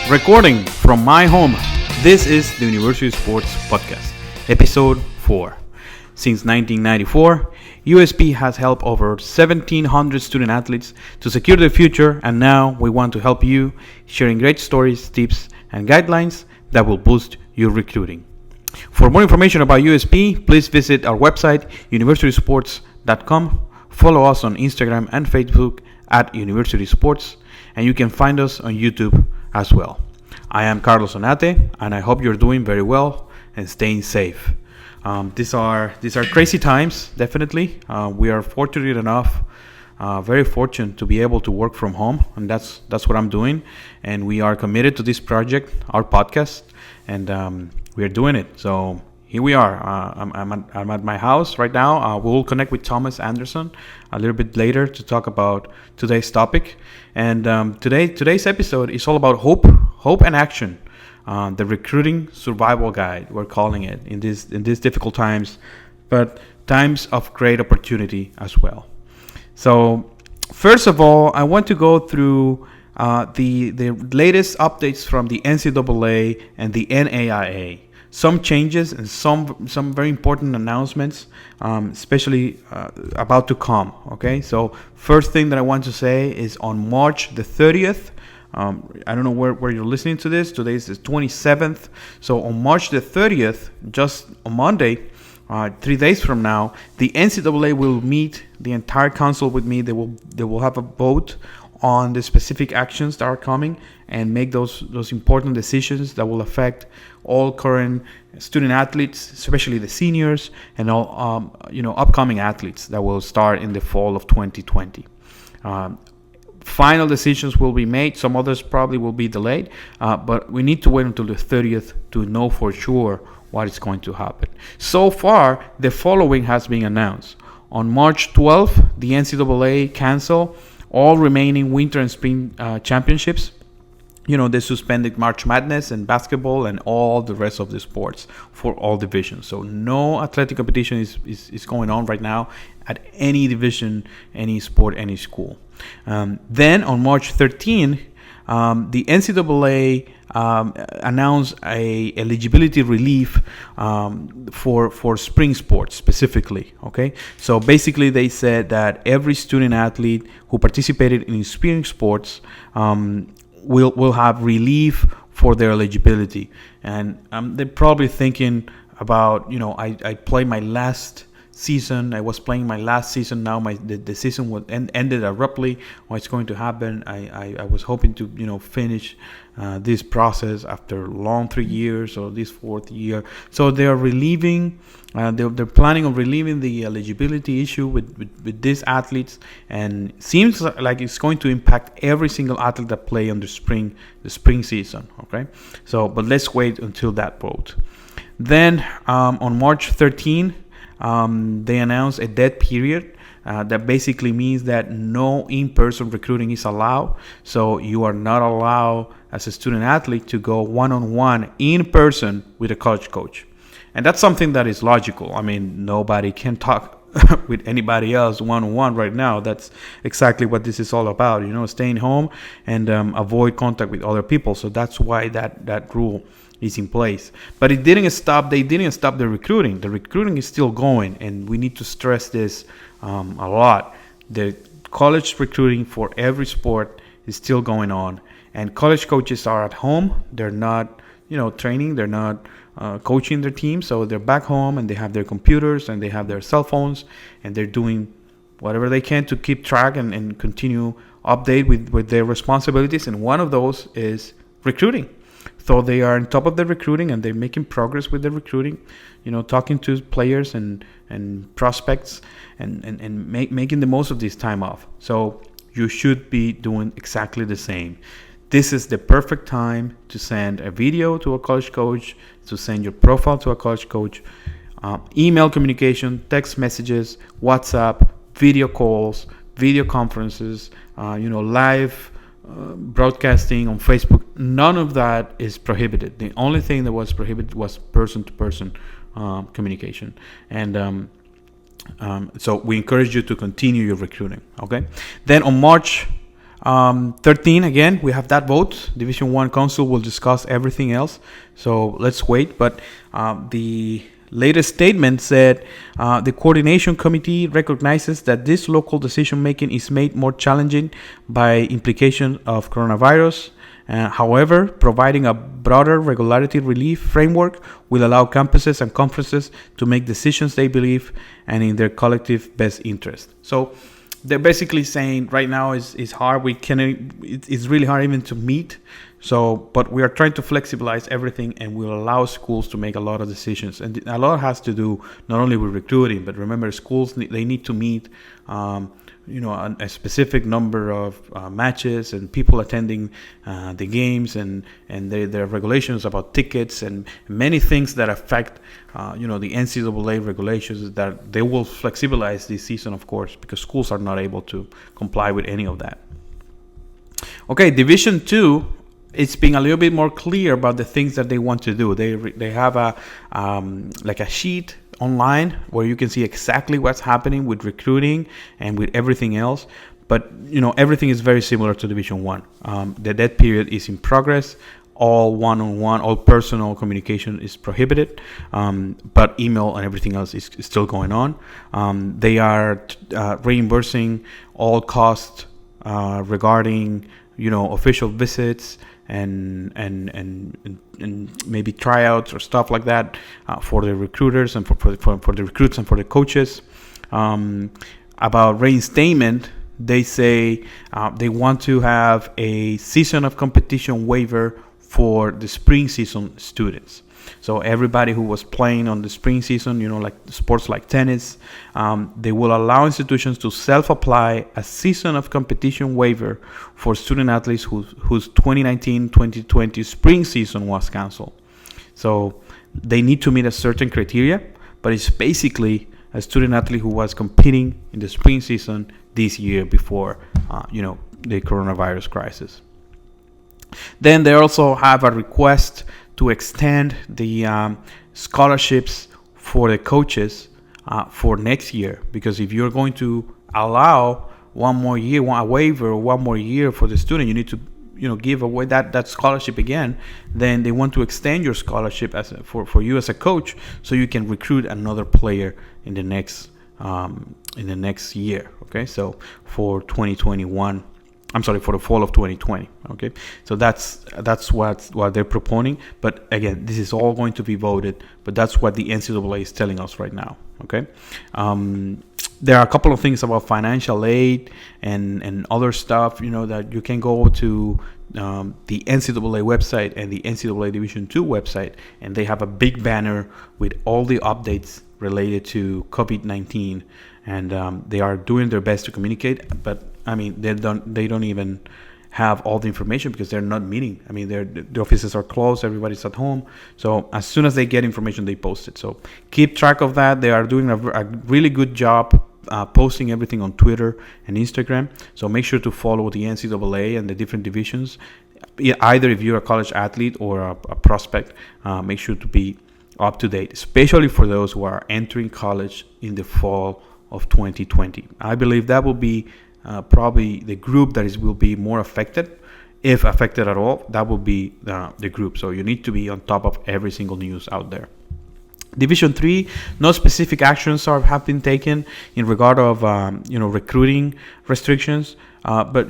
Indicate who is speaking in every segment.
Speaker 1: Recording from my home, this is the University Sports Podcast, Episode 4. Since 1994, USP has helped over 1,700 student athletes to secure their future, and now we want to help you, sharing great stories, tips, and guidelines that will boost your recruiting. For more information about USP, please visit our website, universitysports.com. Follow us on Instagram and Facebook at University Sports, and you can find us on YouTube as well. I am Carlos Onate, and I hope you're doing very well and staying safe. These are crazy times, definitely. We are fortunate enough, very fortunate to be able to work from home, and that's what I'm doing. And we are committed to this project, our podcast, and we are doing it. So here we are. I'm at my house right now. We'll connect with Thomas Anderson a little bit later to talk about today's topic. And today's episode is all about hope and action. The recruiting survival guide, we're calling it in these difficult times, but times of great opportunity as well. So first of all, I want to go through the latest updates from the NCAA and the NAIA. Some changes and some very important announcements, especially about to come. Okay, so first thing that I want to say is on March the 30th. I don't know where you're listening to this. Today is the 27th. So on March the 30th, just on Monday, 3 days from now, the NCAA will meet the entire council with me. They will have a vote on the specific actions that are coming and make those important decisions that will affect all current student athletes, especially the seniors and all upcoming athletes that will start in the fall of 2020. Final decisions will be made. Some others probably will be delayed, but we need to wait until the 30th to know for sure what is going to happen. So far, the following has been announced. On March 12th, the NCAA canceled all remaining winter and spring championships. They suspended March Madness and basketball and all the rest of the sports for all divisions. So no athletic competition is going on right now at any division, any sport, any school. Then on March 13, the NCAA announced a eligibility relief for spring sports specifically. Okay, so basically they said that every student athlete who participated in spring sports will have relief for their eligibility. And they're probably thinking about, I played my last season. I was playing my last season. Now the season ended abruptly. What's going to happen? I was hoping to finish this process after long 3 years or this fourth year. So they are relieving. They're planning on relieving the eligibility issue with these athletes, and seems like it's going to impact every single athlete that play on the spring season. Okay, so but let's wait until that vote. Then on March 13. They announced a dead period. That basically means that no in-person recruiting is allowed. So you are not allowed as a student athlete to go one-on-one in person with a college coach. And that's something that is logical. I mean, nobody can talk with anybody else one-on-one right now. That's exactly what this is all about, staying home and avoid contact with other people. So that's why that rule is in place. But they didn't stop the recruiting. The recruiting is still going, and we need to stress this a lot. The college recruiting for every sport is still going on, and college coaches are at home. They're not training, they're not coaching their team, so they're back home and they have their computers and they have their cell phones, and they're doing whatever they can to keep track and continue update with their responsibilities, and one of those is recruiting. So they are on top of the recruiting, and they're making progress with the recruiting, talking to players and prospects and making the most of this time off. So you should be doing exactly the same. This is the perfect time to send a video to a college coach, to send your profile to a college coach, email communication, text messages, WhatsApp, video calls, video conferences, live broadcasting on Facebook. None of that is prohibited. The only thing that was prohibited was person-to-person communication. And so we encourage you to continue your recruiting. Okay. Then on March 13, again, we have that vote. Division 1 Council will discuss everything else. So let's wait. But the latest statement said the coordination committee recognizes that this local decision making is made more challenging by implication of coronavirus. However, providing a broader regularity relief framework will allow campuses and conferences to make decisions they believe and in their collective best interest. So they're basically saying right now is hard. It's really hard even to meet. So, but we are trying to flexibilize everything and will allow schools to make a lot of decisions. And a lot has to do not only with recruiting, but remember, schools they need to meet, a specific number of matches and people attending the games, and there are regulations about tickets and many things that affect, the NCAA regulations that they will flexibilize this season, of course, because schools are not able to comply with any of that. Okay, Division 2. It's being a little bit more clear about the things that they want to do. They have a sheet online where you can see exactly what's happening with recruiting and with everything else. But everything is very similar to Division 1. The dead period is in progress. All one-on-one, all personal communication is prohibited, but email and everything else is still going on. They are reimbursing all costs regarding official visits and maybe tryouts or stuff like that for the recruiters and for the recruits and for the coaches. About reinstatement, they say they want to have a season of competition waiver for the spring season students. So everybody who was playing on the spring season, like sports like tennis, they will allow institutions to self-apply a season of competition waiver for student athletes whose 2019-2020 spring season was canceled. So they need to meet a certain criteria, but it's basically a student athlete who was competing in the spring season this year before, the coronavirus crisis. Then they also have a request to extend the scholarships for the coaches for next year, because if you're going to allow one more year, a waiver, one more year for the student, you need to give away that scholarship again. Then they want to extend your scholarship for you as a coach, so you can recruit another player in the next year. Okay, so for 2021. I'm sorry, for the fall of 2020. Okay, so that's what they're proposing. But again, this is all going to be voted. But that's what the NCAA is telling us right now. Okay, there are a couple of things about financial aid and other stuff. That you can go to the NCAA website and the NCAA Division 2 website, and they have a big banner with all the updates related to COVID-19, and they are doing their best to communicate. But they don't even have all the information because they're not meeting. The offices are closed, everybody's at home. So as soon as they get information, they post it. So keep track of that. They are doing a really good job posting everything on Twitter and Instagram. So make sure to follow the NCAA and the different divisions. Either if you're a college athlete or a prospect, make sure to be up to date, especially for those who are entering college in the fall of 2020. I believe that will be probably the group that will be more affected, if affected at all. That will be the group. So you need to be on top of every single news out there. Division 3, no specific actions have been taken in regard of recruiting restrictions. But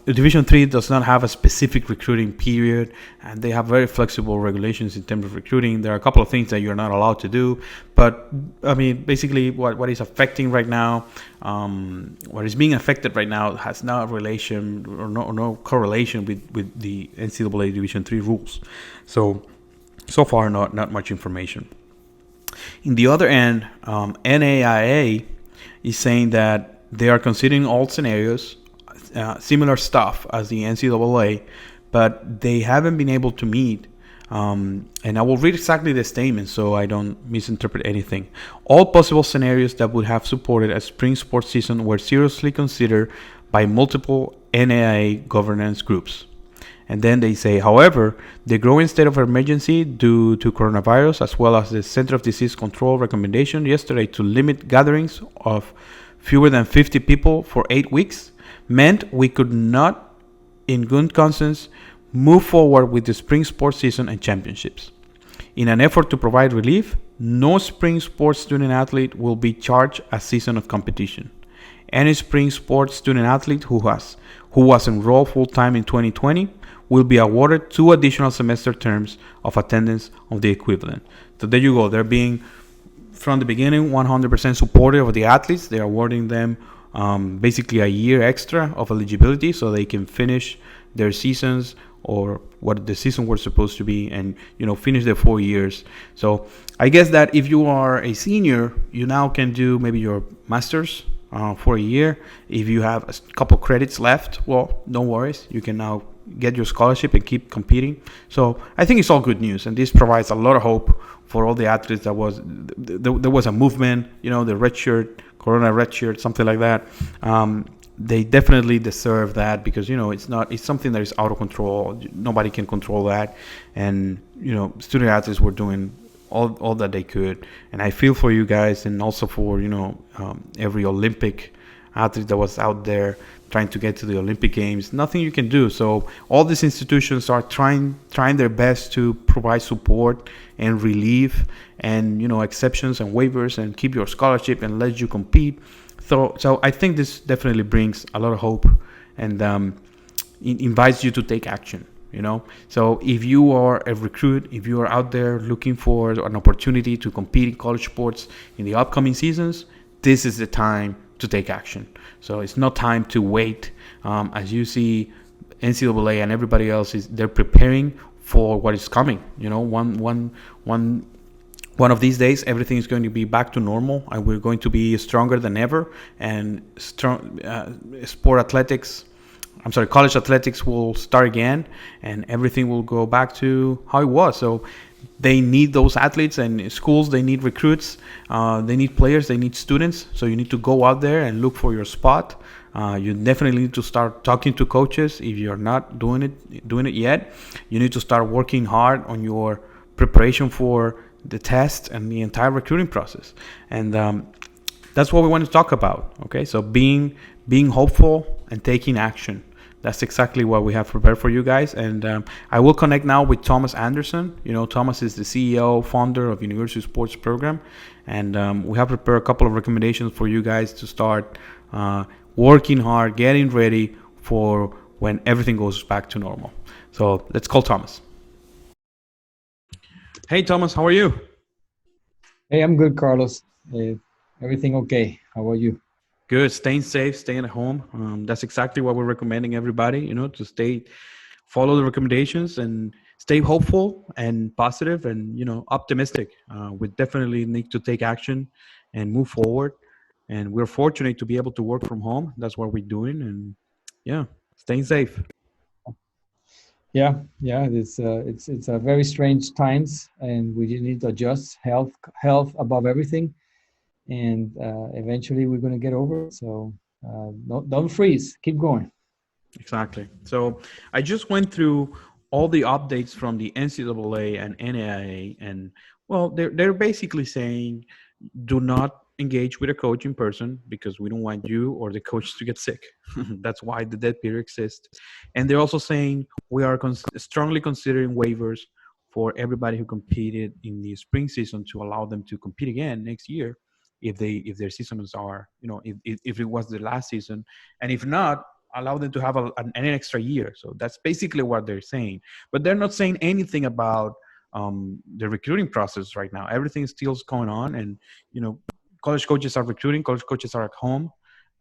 Speaker 1: Division 3 does not have a specific recruiting period, and they have very flexible regulations in terms of recruiting. There are a couple of things that you're not allowed to do, but basically what is affecting right now, what is being affected right now has no relation or no correlation with the NCAA Division 3 rules. So far, not much information. In the other end, NAIA is saying that they are considering all scenarios, similar stuff as the NCAA, but they haven't been able to meet. And I will read exactly the statement so I don't misinterpret anything. All possible scenarios that would have supported a spring sports season were seriously considered by multiple NAIA governance groups. And then they say, however, the growing state of emergency due to coronavirus, as well as the Center of Disease Control recommendation yesterday to limit gatherings of fewer than 50 people for 8 weeks, meant we could not in good conscience, move forward with the spring sports season and championships. In an effort to provide relief, no spring sports student athlete will be charged a season of competition. Any spring sports student athlete who was enrolled full time in 2020 will be awarded 2 additional semester terms of attendance of the equivalent. So there you go. They're being from the beginning 100% supportive of the athletes. They're awarding them basically a year extra of eligibility so they can finish their seasons or what the season was supposed to be, and finish their 4 years. So I guess that if you are a senior, you now can do maybe your master's for a year. If you have a couple credits left, well, no worries, you can now get your scholarship and keep competing. So I think it's all good news, and this provides a lot of hope for all the athletes. There was a movement, the red shirt, Corona red shirt, something like that. They definitely deserve that because it's something that is out of control. Nobody can control that, and student athletes were doing all that they could, and I feel for you guys, and also for every Olympic athlete that was out there trying to get to the Olympic Games. Nothing you can do. So all these institutions are trying their best to provide support and relief, and exceptions and waivers, and keep your scholarship and let you compete. So I think this definitely brings a lot of hope, and it invites you to take action. So if you are a recruit, if you are out there looking for an opportunity to compete in college sports in the upcoming seasons, this is the time to take action. So it's not time to wait. As you see, NCAA and everybody else they're preparing for what is coming. One of these days, everything is going to be back to normal, and we're going to be stronger than ever. And college athletics will start again, and everything will go back to how it was. So they need those athletes, and schools, they need recruits, they need players, they need students. So you need to go out there and look for your spot. You definitely need to start talking to coaches if you're not doing it yet. You need to start working hard on your preparation for the test and the entire recruiting process. And that's what we want to talk about. Okay, so being hopeful and taking action. That's exactly what we have prepared for you guys. And I will connect now with Thomas Anderson. Thomas is the CEO, founder of University Sports Program. And we have prepared a couple of recommendations for you guys to start working hard, getting ready for when everything goes back to normal. So let's call Thomas. Hey, Thomas, how are you?
Speaker 2: Hey, I'm good, Carlos. Everything okay? How about you?
Speaker 1: Good. Staying safe, staying at home. That's exactly what we're recommending everybody, to follow the recommendations and stay hopeful and positive and, optimistic. We definitely need to take action and move forward. And we're fortunate to be able to work from home. That's what we're doing. And yeah, staying safe.
Speaker 2: Yeah. It's a very strange times, and we just need to adjust. Health above everything, and eventually we're gonna get over it. So don't freeze. Keep going.
Speaker 1: Exactly. So I just went through all the updates from the NCAA and NAIA, and well, they're basically saying do not engage with a coach in person because we don't want you or the coach to get sick. That's why the dead period exists. And they're also saying we are strongly considering waivers for everybody who competed in the spring season to allow them to compete again next year if their seasons are if it was the last season, and if not, allow them to have an extra year. So that's basically what they're saying, but they're not saying anything about the recruiting process right now. Everything is still going on, and college coaches are recruiting, college coaches are at home,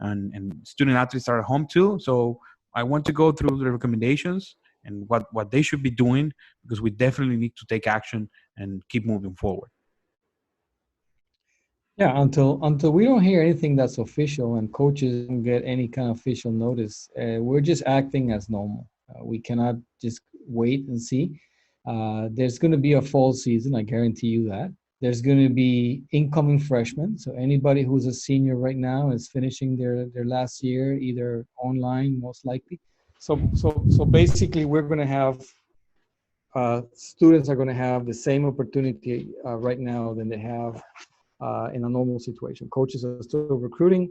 Speaker 1: and student athletes are at home too. So I want to go through the recommendations and what they should be doing, because we definitely need to take action and keep moving forward.
Speaker 2: Yeah, until we don't hear anything that's official and coaches don't get any kind of official notice, we're just acting as normal. We cannot just wait and see. There's going to be a fall season, I guarantee you that. There's going to be incoming freshmen. So anybody who's a senior right now is finishing their last year, either online, most likely. So basically, we're going to have students are going to have the same opportunity right now than they have in a normal situation. Coaches are still recruiting.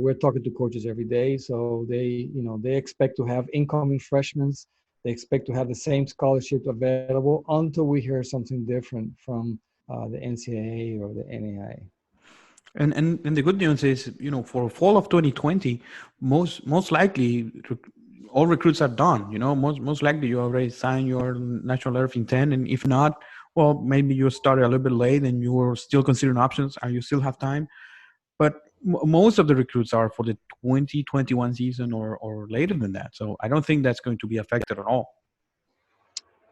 Speaker 2: We're talking to coaches every day, so they expect to have incoming freshmen. They expect to have the same scholarship available until we hear something different from the NCAA or the NAIA.
Speaker 1: And the good news is, for fall of 2020, most likely all recruits are done. Most likely you already signed your national letter of intent, and if not, well, maybe you started a little bit late and you were still considering options, and you still have time. But most of the recruits are for the 2021 season or later than that. So I don't think that's going to be affected at all.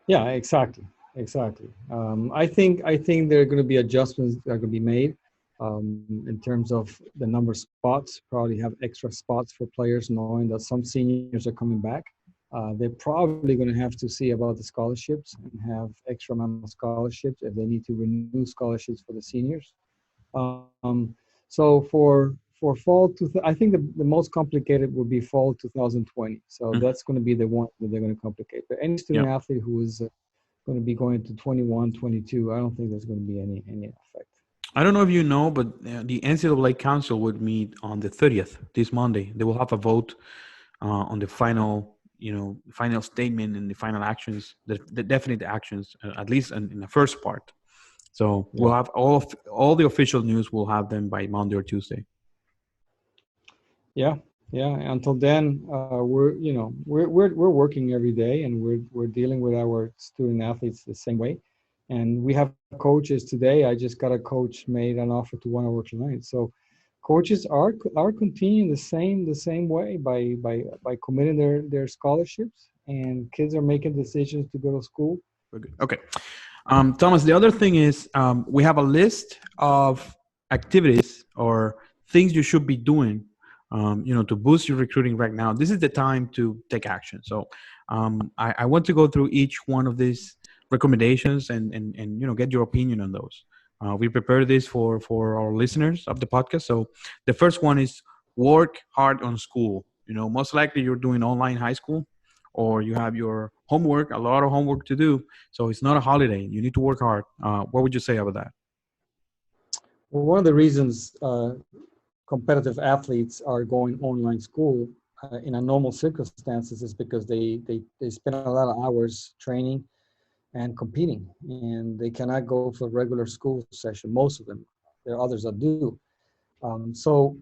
Speaker 2: Yeah, exactly, exactly. I think there are going to be adjustments that are going to be made in terms of the number of spots. Probably have extra spots for players, knowing that some seniors are coming back. They're probably going to have to see about the scholarships and have extra amount of scholarships if they need to renew scholarships for the seniors. So for fall, I think the most complicated would be fall 2020. So
Speaker 1: Mhm.
Speaker 2: that's going to be the one that they're going to complicate. But any
Speaker 1: Yeah.
Speaker 2: student athlete who is going to be going to 21, 22, I don't think there's going to be any effect.
Speaker 1: I don't know if you know, but the NCAA Council would meet on the 30th, this Monday. They will have a vote on the final statement and the final actions, the definite actions, at least in the first part. So we'll
Speaker 2: Yeah.
Speaker 1: have all the official news. We'll have them by Monday or Tuesday.
Speaker 2: Yeah, yeah. Until then, we're working every day, and we're dealing with our student athletes the same way. And we have coaches today. I just got a coach made an offer to one of our clients. So coaches are continuing the same way by committing their scholarships, and kids are making decisions to go to school.
Speaker 1: Very good. Okay. Thomas, the other thing is we have a list of activities or things you should be doing, to boost your recruiting right now. This is the time to take action. So I want to go through each one of these recommendations and get your opinion on those. We prepared this for our listeners of the podcast. So the first one is work hard on school. Most likely you're doing online high school, or you have your homework, a lot of homework to do. So it's not a holiday. You need to work hard. What would you say about that?
Speaker 2: Well, one of the reasons competitive athletes are going online school in a normal circumstances is because they spend a lot of hours training and competing, and they cannot go for regular school session. Most of them, there are others that do. So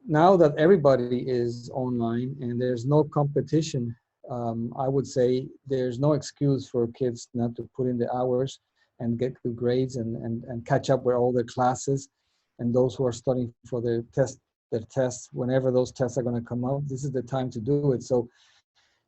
Speaker 2: now that everybody is online and there's no competition, I would say there's no excuse for kids not to put in the hours and get good grades and catch up with all their classes. And those who are studying for their tests, whenever those tests are going to come out, this is the time to do it. So,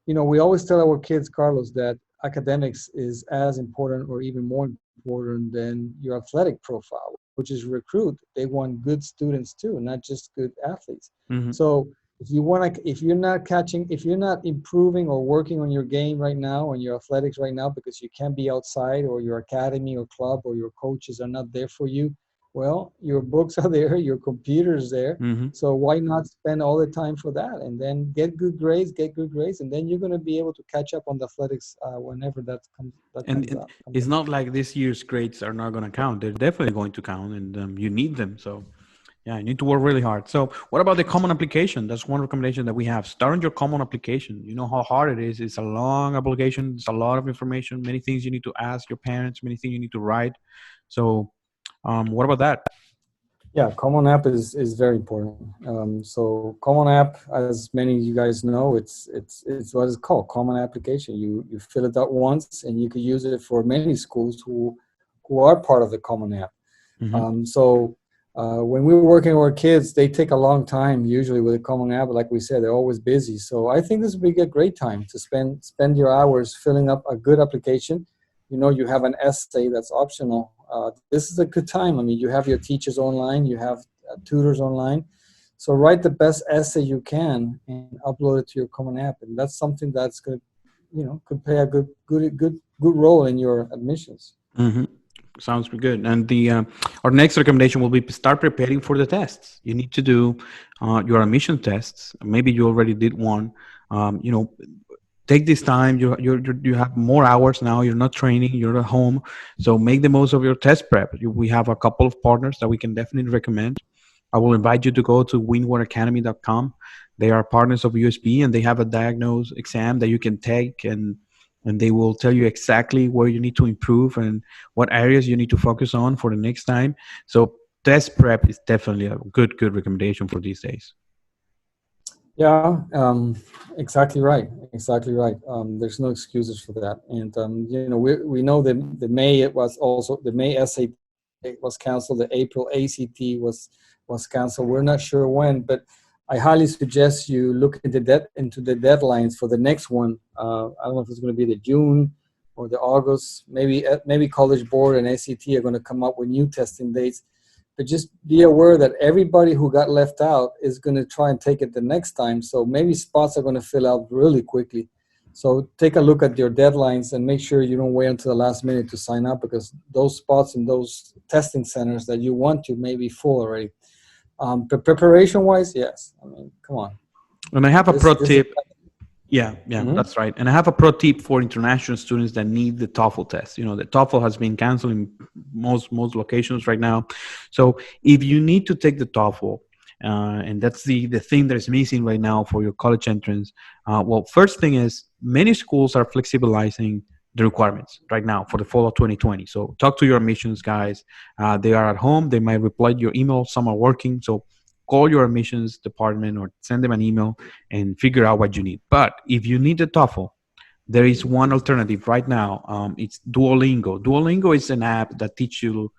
Speaker 2: we always tell our kids, Carlos, that academics is as important or even more important than your athletic profile, which is recruit. They want good students too, not just good athletes.
Speaker 1: Hmm.
Speaker 2: So if you're not improving or working on your game right now, on your athletics right now, because you can't be outside or your academy or club or your coaches are not there for you, well, your books are there, your computer's there.
Speaker 1: Hmm.
Speaker 2: So why not spend all the time for that and then get good grades, and then you're going to be able to catch up on the athletics whenever that
Speaker 1: And
Speaker 2: comes up.
Speaker 1: it's not like this year's grades are not going to count. They're definitely going to count, and you need them. So yeah, you need to work really hard. So what about the common application? That's one recommendation that we have. Start on your common application. You know how hard it is. It's a long application. It's a lot of information. Many things you need to ask your parents. Many things you need to write. So what about that?
Speaker 2: Yeah, Common App is very important. So Common App, as many of you guys know, it's what it's called, Common Application. You fill it out once, and you can use it for many schools who are part of the Common App.
Speaker 1: Hmm.
Speaker 2: When we're working with our kids, they take a long time usually with a Common App. Like we said, they're always busy. So I think this would be a great time to spend your hours filling up a good application. You have an essay that's optional. This is a good time. I mean, you have your teachers online, you have tutors online. So write the best essay you can and upload it to your Common App, and that's something that's going to, could play a good role in your admissions.
Speaker 1: Hmm. Sounds pretty good. And the our next recommendation will be start preparing for the tests. You need to do your admission tests. Maybe you already did one. Um, you know, Take this time. You have more hours now. You're not training. You're at home, so make the most of your test prep. We have a couple of partners that we can definitely recommend. I will invite you to go to winwardacademy.com. They are partners of USB, and they have a diagnose exam that you can take, and they will tell you exactly where you need to improve and what areas you need to focus on for the next time. So test prep is definitely a good recommendation for these days.
Speaker 2: Yeah, exactly right. Exactly right. There's no excuses for that. And we know that the May it was also the May SAT was canceled. The April ACT was canceled. We're not sure when, but I highly suggest you look into the deadlines for the next one. I don't know if it's going to be the June or the August. Maybe College Board and ACT are going to come up with new testing dates, but just be aware that everybody who got left out is going to try and take it the next time. So maybe spots are going to fill out really quickly. So take a look at your deadlines and make sure you don't wait until the last minute to sign up, because those spots in those testing centers that you want to may be full already. But preparation-wise, yes. I mean, come on.
Speaker 1: And I have a pro
Speaker 2: This is.
Speaker 1: tip. Yeah,
Speaker 2: Mhm.
Speaker 1: that's right. And I have a pro tip for international students that need the TOEFL test. The TOEFL has been canceled in most locations right now. So if you need to take the TOEFL, and that's the thing that is missing right now for your college entrance. Well, first thing is many schools are flexibilizing the requirements right now for the fall of 2020. So talk to your admissions guys. They are at home. They might reply to your email. Some are working. So call your admissions department or send them an email and figure out what you need. But if you need the TOEFL, there is one alternative right now. It's Duolingo. Duolingo is an app that teach you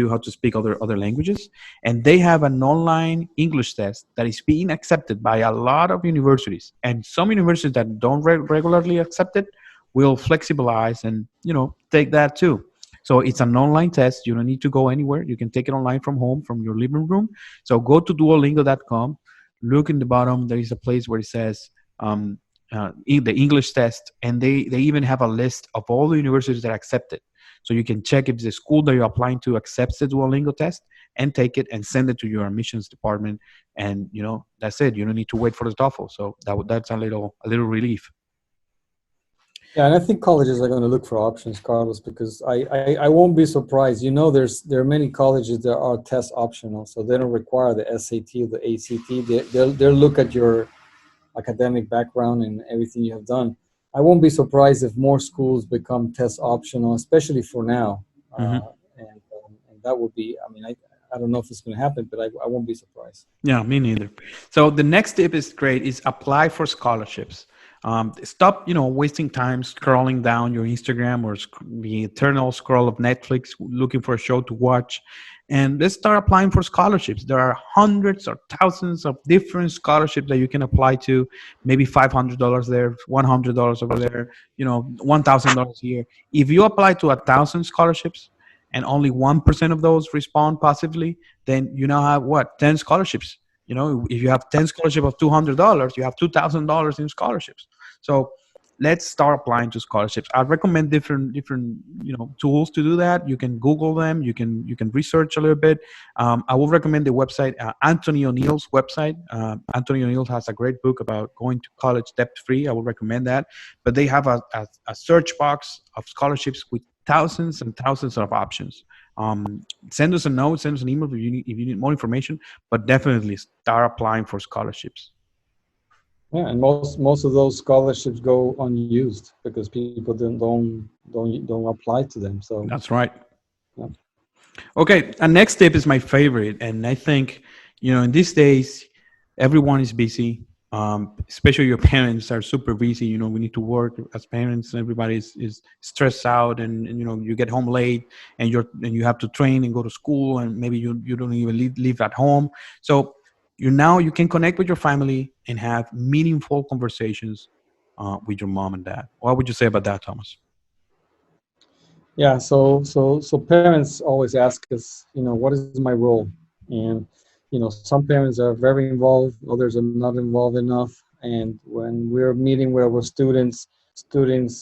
Speaker 1: how to speak other languages, and they have an online English test that is being accepted by a lot of universities. And some universities that don't regularly accept it will flexibilize and take that too. So it's an online test. You don't need to go anywhere. You can take it online from home, from your living room. So go to duolingo.com. Look in the bottom. There is a place where it says the English test, and they even have a list of all the universities that accept it. So you can check if the school that you're applying to accepts the Duolingo test and take it and send it to your admissions department. And that's it. You don't need to wait for the TOEFL. So that's a little relief.
Speaker 2: Yeah, and I think colleges are going to look for options, Carlos, because I won't be surprised. There are many colleges that are test optional, so they don't require the SAT or the ACT. They'll look at your academic background and everything you have done. I won't be surprised if more schools become test optional, especially for now.
Speaker 1: Hmm.
Speaker 2: And that would be, I mean, I don't know if it's going to happen, but I won't be surprised.
Speaker 1: Yeah, me neither. So the next tip is great: is apply for scholarships. Stop, wasting time scrolling down your Instagram or the eternal scroll of Netflix looking for a show to watch, and let's start applying for scholarships. There are hundreds or thousands of different scholarships that you can apply to. Maybe $500 there, $100 over there, $1,000 here. If you apply to 1,000 scholarships and only 1% of those respond positively, then you now have what, 10 scholarships. If you have 10 scholarship of $200, you have $2,000 in scholarships. So let's start applying to scholarships. I recommend different tools to do that. You can Google them. You can research a little bit. I will recommend the website, Anthony O'Neill's website. Anthony O'Neill has a great book about going to college debt free. I will recommend that. But they have a search box of scholarships with thousands and thousands of options. Send us a note, send us an email if you need more information, but definitely start applying for scholarships.
Speaker 2: Yeah, and most of those scholarships go unused because people don't apply to them. So
Speaker 1: That's right.
Speaker 2: yeah.
Speaker 1: Okay, and next tip is my favorite, and I think in these days everyone is busy. Especially your parents are super busy. We need to work as parents. Everybody is stressed out, and you get home late, and you have to train and go to school, and maybe you don't even live at home. So you can connect with your family and have meaningful conversations with your mom and dad. What would you say about that, Thomas?
Speaker 2: Yeah, so parents always ask us, what is my role? And some parents are very involved, others are not involved enough. And when we're meeting with our students,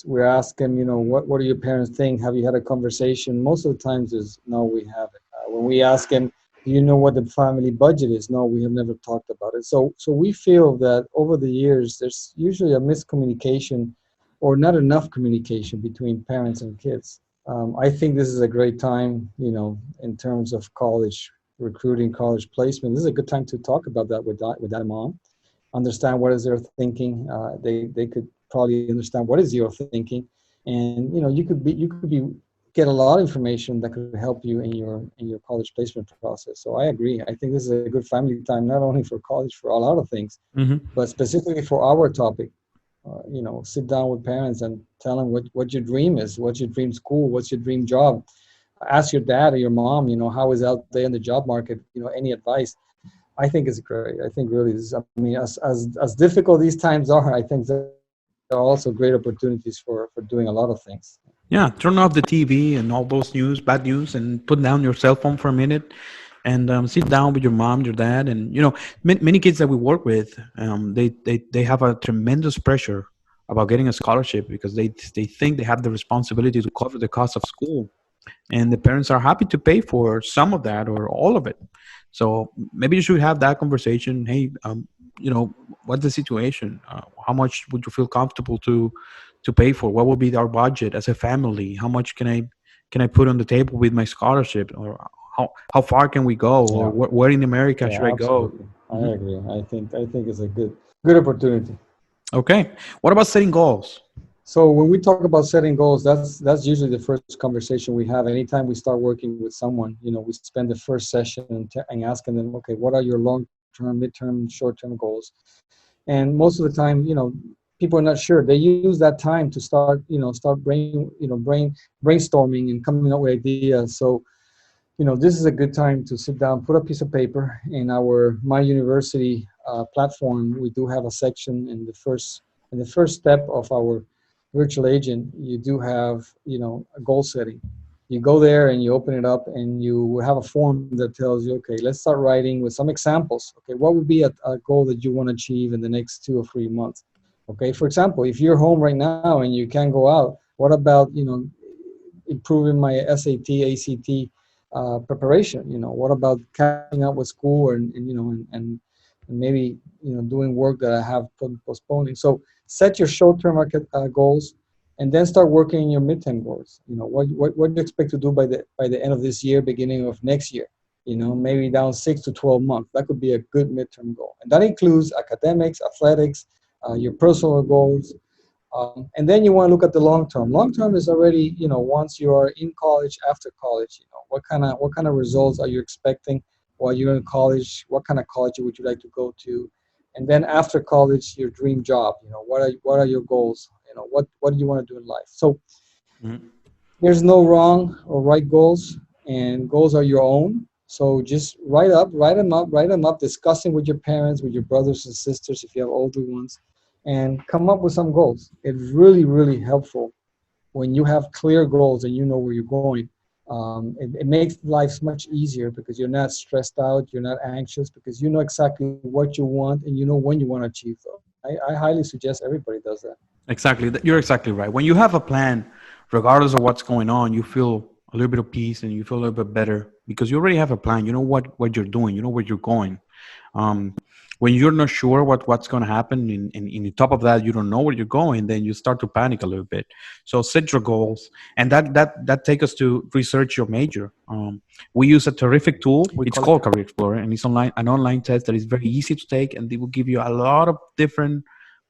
Speaker 2: we're asking, what do your parents think? Have you had a conversation? Most of the times is no, we haven't. When we ask them, do you know what the family budget is? No, we have never talked about it. So we feel that over the years, there's usually a miscommunication or not enough communication between parents and kids. I think this is a great time, in terms of college recruiting, college placement. This is a good time to talk about that with that mom. Understand what is their thinking. They could probably understand what is your thinking, and you could be get a lot of information that could help you in your college placement process. So I agree. I think this is a good family time, not only for college, for a lot of things,
Speaker 1: Hmm.
Speaker 2: but specifically for our topic. Sit down with parents and tell them what your dream is, what's your dream school, what's your dream job. Ask your dad or your mom, how is out there in the job market, any advice. I think it's great. I think really this, I mean, as difficult these times are, I think there are also great opportunities for doing a lot of things.
Speaker 1: Yeah, turn off the TV and all those news, bad news, and put down your cell phone for a minute, and sit down with your mom, your dad, and many kids that we work with, they have a tremendous pressure about getting a scholarship because they think they have the responsibility to cover the cost of school, and the parents are happy to pay for some of that or all of it. So maybe you should have that conversation. Hey, you know, what's the situation? How much would you feel comfortable to pay for? What will be our budget as a family? How much can I put on the table with my scholarship? Or how far can we go?
Speaker 2: Yeah,
Speaker 1: Or where in America should
Speaker 2: yeah,
Speaker 1: I go?
Speaker 2: absolutely. I
Speaker 1: Hmm.
Speaker 2: agree. I think it's a good opportunity.
Speaker 1: Okay. What about setting goals?
Speaker 2: So when we talk about setting goals, that's usually the first conversation we have. Anytime we start working with someone, we spend the first session and asking them, okay, what are your long-term, midterm, short-term goals? And most of the time, people are not sure. They use that time to start brainstorming and coming up with ideas. So this is a good time to sit down, put a piece of paper in our myUniversity platform. We do have a section in the first step of our virtual agent. You do have a goal setting. You go there and you open it up, and you will have a form that tells you, okay, let's start writing with some examples. Okay, what would be a goal that you want to achieve in the next 2 or 3 months? Okay, for example, if you're home right now and you can't go out, what about improving my SAT, ACT preparation? What about catching up with school and maybe doing work that I have postponing? So set your short-term goals, and then start working on your midterm goals. What do you expect to do by the end of this year, beginning of next year? Maybe down 6 to 12 months. That could be a good midterm goal, and that includes academics, athletics, your personal goals, and then you want to look at the long term. Long term is already, once you are in college, after college, what kind of results are you expecting while you're in college? What kind of college would you like to go to? And then after college, your dream job. What are your goals? What do you want to do in life? So
Speaker 1: Mhm.
Speaker 2: there's no wrong or right goals, and goals are your own. So just write them up, discussing with your parents, with your brothers and sisters, if you have older ones, and come up with some goals. It's really, really helpful when you have clear goals and you know where you're going. It makes life much easier because you're not stressed out, you're not anxious, because you know exactly what you want and you know when you want to achieve those. I highly suggest everybody does that.
Speaker 1: Exactly. You're exactly right. When you have a plan, regardless of what's going on, you feel a little bit of peace and you feel a little bit better because you already have a plan. You know what you're doing. You know where you're going. Um, when you're not sure what's going to happen, and in the top of that, you don't know where you're going, then you start to panic a little bit. So set your goals, and that take us to research your major. We use a terrific tool.
Speaker 2: We
Speaker 1: It's
Speaker 2: call it.
Speaker 1: called Career Explorer, and it's an online test that is very easy to take, and they will give you a lot of different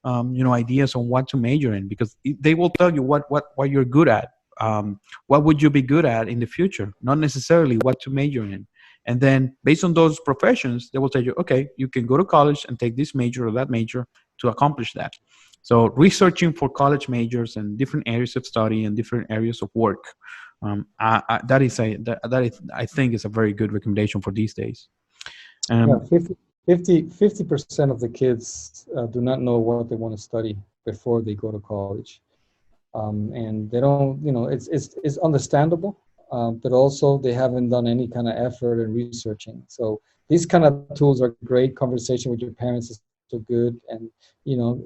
Speaker 1: ideas on what to major in because they will tell you what you're good at. What would you be good at in the future, not necessarily what to major in. And then based on those professions, they will tell you, okay, you can go to college and take this major or that major to accomplish that. So researching for college majors and different areas of study and different areas of work, that is, I think, is a very good recommendation for these days.
Speaker 2: Yeah,
Speaker 1: Um,
Speaker 2: 50% of the kids do not know what they want to study before they go to college. And they don't, it's understandable, but also they haven't done any kind of effort in researching. So these kind of tools are great. Conversation with your parents is also good, and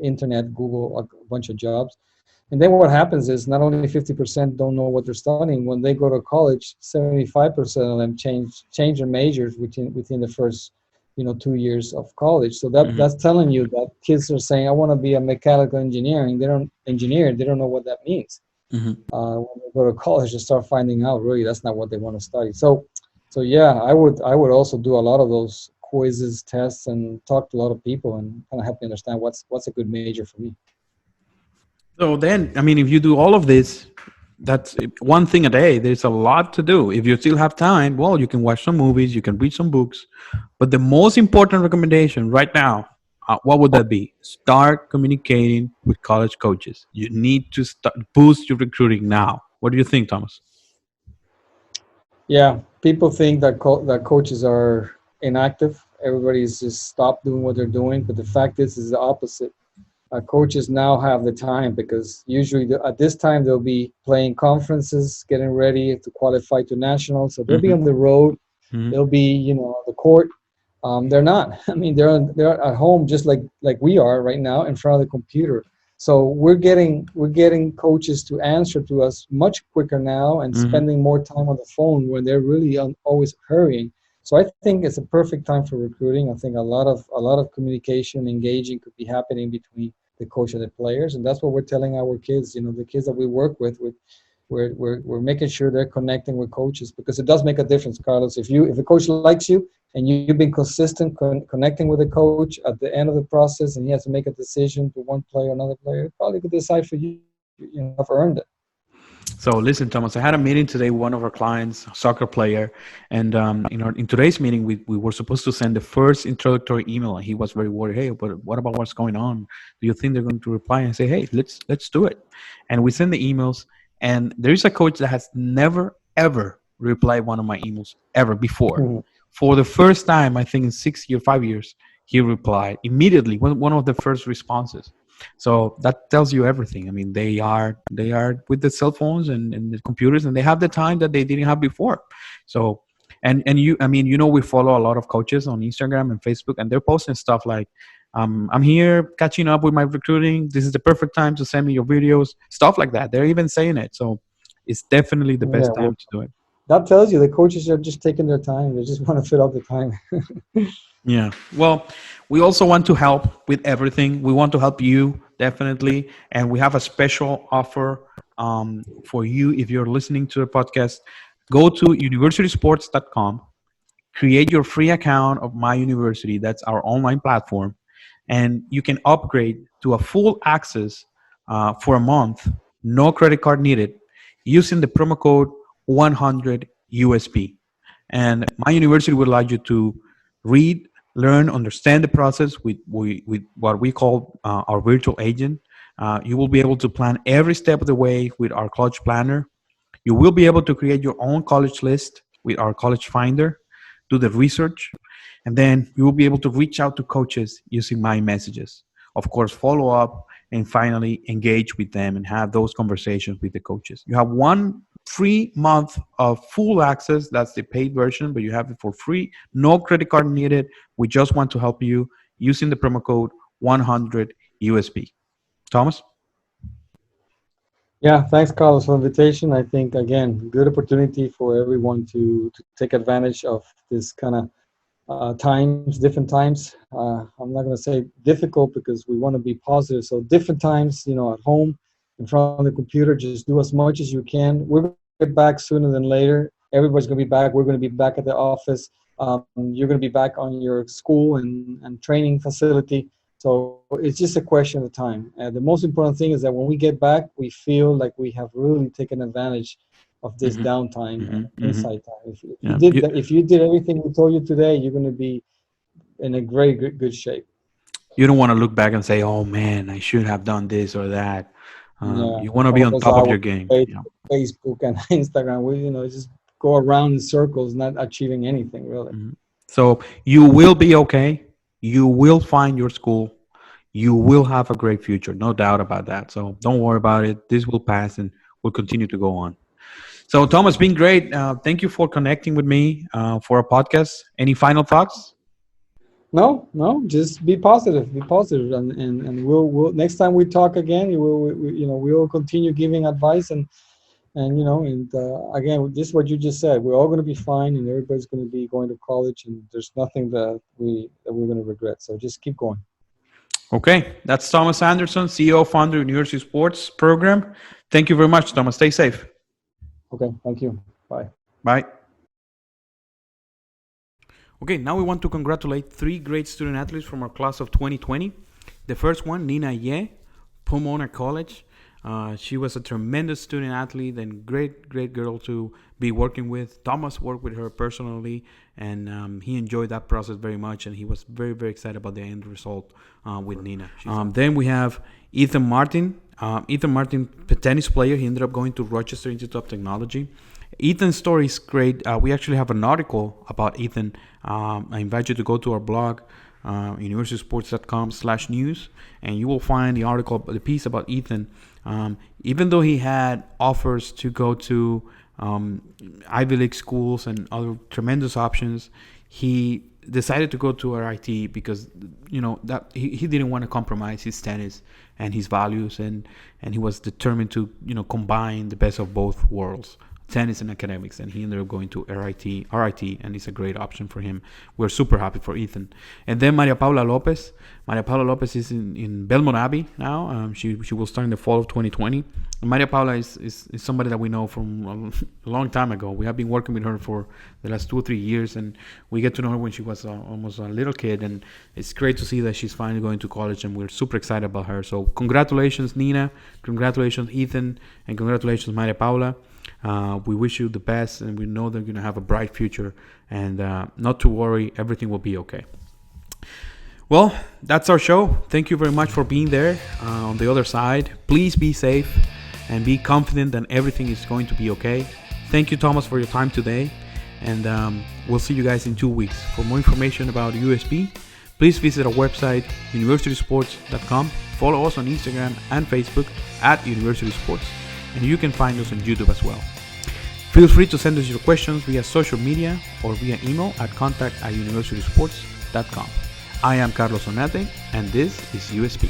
Speaker 2: internet, Google, a bunch of jobs. And then what happens is not only 50% don't know what they're studying. When they go to college, 75% of them change their majors within the first 2 years of college. So that's telling you that kids are saying, I want to be a mechanical engineering. They don't know what that means.
Speaker 1: mhm.
Speaker 2: When they go to college, they start finding out really that's not what they want to study. So So yeah, I would also do a lot of those quizzes, tests, and talk to a lot of people and kind of help me understand what's a good major for me.
Speaker 1: So then, I mean, if you do all of this, that's one thing a day. There's a lot to do. If you still have time, well, you can watch some movies, you can read some books. But the most important recommendation right now, what would that be? Start communicating with college coaches. You need to start boost your recruiting now. What do you think, Thomas?
Speaker 2: Yeah, people think that that coaches are inactive. Everybody's just stopped doing what they're doing, but the fact is the opposite. Coaches now have the time because usually at this time they'll be playing conferences, getting ready to qualify to nationals. So they'll be on
Speaker 1: Hmm.
Speaker 2: the road.
Speaker 1: Hmm.
Speaker 2: They'll be, on the court. They're not. I mean, they're at home just like we are right now in front of the computer. So we're getting coaches to answer to us much quicker now and
Speaker 1: Hmm.
Speaker 2: spending more time on the phone when they're really always hurrying. So I think it's a perfect time for recruiting. I think a lot of communication, engaging could be happening between the coach and the players, and that's what we're telling our kids. The kids that we work with we're making sure they're connecting with coaches because it does make a difference, Carlos. If a coach likes you and you've been consistent connecting with a coach at the end of the process, and he has to make a decision to one player or another player, he probably could decide for you. Have earned it.
Speaker 1: So listen, Thomas, I had a meeting today with one of our clients, a soccer player, and in today's meeting, we were supposed to send the first introductory email, and he was very worried. Hey, but what about what's going on? Do you think they're going to reply? And say, hey, let's do it. And we send the emails, and there is a coach that has never ever replied one of my emails ever before.
Speaker 2: Mhm.
Speaker 1: For the first time, I think in 6 years, 5 years, he replied immediately. One of the first responses. So that tells you everything. I mean, they are with the cell phones and the computers, and they have the time that they didn't have before. So and you, I mean, we follow a lot of coaches on Instagram and Facebook, and they're posting stuff like, I'm here catching up with my recruiting. This is the perfect time to send me your videos, stuff like that. They're even saying it. So it's definitely the
Speaker 2: Yeah,
Speaker 1: best
Speaker 2: well,
Speaker 1: time to do it.
Speaker 2: that tells you the coaches are just taking their time. They just want to fill out the time.
Speaker 1: Yeah. Well, we also want to help with everything. We want to help you definitely, and we have a special offer for you if you're listening to the podcast. Go to universitysports.com, create your free account of myUniversity. That's our online platform, and you can upgrade to a full access for a month, no credit card needed, using the promo code 100 USP. And my university would allow you to read, learn, understand the process with what we call our virtual agent. You will be able to plan every step of the way with our college planner. You will be able to create your own college list with our college finder, do the research, and then you will be able to reach out to coaches using my messages. Of course, follow up and finally engage with them and have those conversations with the coaches. You have 1 free month of full access. That's the paid version, but you have it for free. No credit card needed. We just want to help you using the promo code 100 USB. Thomas?
Speaker 2: Yeah, thanks, Carlos, for the invitation. I think again, good opportunity for everyone to take advantage of this kind of times, different times. I'm not going to say difficult because we want to be positive. So different times, at home, in front of the computer, just do as much as you can. We're going to get back sooner than later. Everybody's going to be back. We're going to be back at the office. You're going to be back on your school and training facility. So it's just a question of time. The most important thing is that when we get back, we feel like we have really taken advantage of this
Speaker 1: Hmm.
Speaker 2: downtime and
Speaker 1: Hmm. Hmm.
Speaker 2: inside time. If you
Speaker 1: Yeah.
Speaker 2: did that, if you did everything we told you today, you're going to be in a very good shape.
Speaker 1: You don't want to look back and say, "Oh man, I should have done this or that."
Speaker 2: Yeah,
Speaker 1: You want to be
Speaker 2: all
Speaker 1: on
Speaker 2: those
Speaker 1: top of
Speaker 2: hours
Speaker 1: your game.
Speaker 2: played
Speaker 1: Yeah.
Speaker 2: Facebook and Instagram, we just go around in circles, not achieving anything really.
Speaker 1: Mhm. So you will be okay. You will find your school. You will have a great future, no doubt about that. So don't worry about it. This will pass, and we'll continue to go on. So Thomas, been great. Thank you for connecting with me for a podcast. Any final thoughts?
Speaker 2: No, no, just be positive, and we'll next time we talk again, we'll continue giving advice and again, just what you just said, we're all going to be fine, and everybody's going to be going to college, and there's nothing that we're going to regret. So just keep going.
Speaker 1: Okay, that's Thomas Anderson, CEO, founder, University Sports Program. Thank you very much, Thomas. Stay safe.
Speaker 2: Okay, thank you. Bye.
Speaker 1: Bye. Okay, now we want to congratulate 3 great student athletes from our class of 2020. The first one, Nina Ye, Pomona College. She was a tremendous student athlete and great girl to be working with. Thomas worked with her personally, and he enjoyed that process very much, and he was very excited about the end result with Nina. Then we have Ethan Martin. Ethan Martin, tennis player. He ended up going to Rochester Institute of Technology. Ethan's story is great. We actually have an article about Ethan. I invite you to go to our blog, universitysports.com/news, and you will find the article, the piece about Ethan. Even though he had offers to go to Ivy League schools and other tremendous options, he decided to go to RIT because that he didn't want to compromise his tennis and his values, and he was determined to combine the best of both worlds, tennis and academics, and he ended up going to RIT, and it's a great option for him. We're super happy for Ethan. And then Maria Paula Lopez. Maria Paula Lopez is in Belmont Abbey now. She will start in the fall of 2020. And Maria Paula is somebody that we know from a long time ago. We have been working with her for the last 2 or 3 years, and we get to know her when she was almost a little kid, and it's great to see that she's finally going to college, and we're super excited about her. So congratulations, Nina. Congratulations, Ethan. And congratulations, Maria Paula. We wish you the best, and we know that you're going to have a bright future, and not to worry, everything will be okay. Well, that's our show. Thank you very much for being there on the other side. Please be safe and be confident that everything is going to be okay. Thank you, Thomas, for your time today, and we'll see you guys in 2 weeks. For more information about USB, please visit our website, universitysports.com. Follow us on Instagram and Facebook @universitysports. And you can find us on YouTube as well. Feel free to send us your questions via social media or via email at contact@universitysports.com. I am Carlos Onate, and this is USB.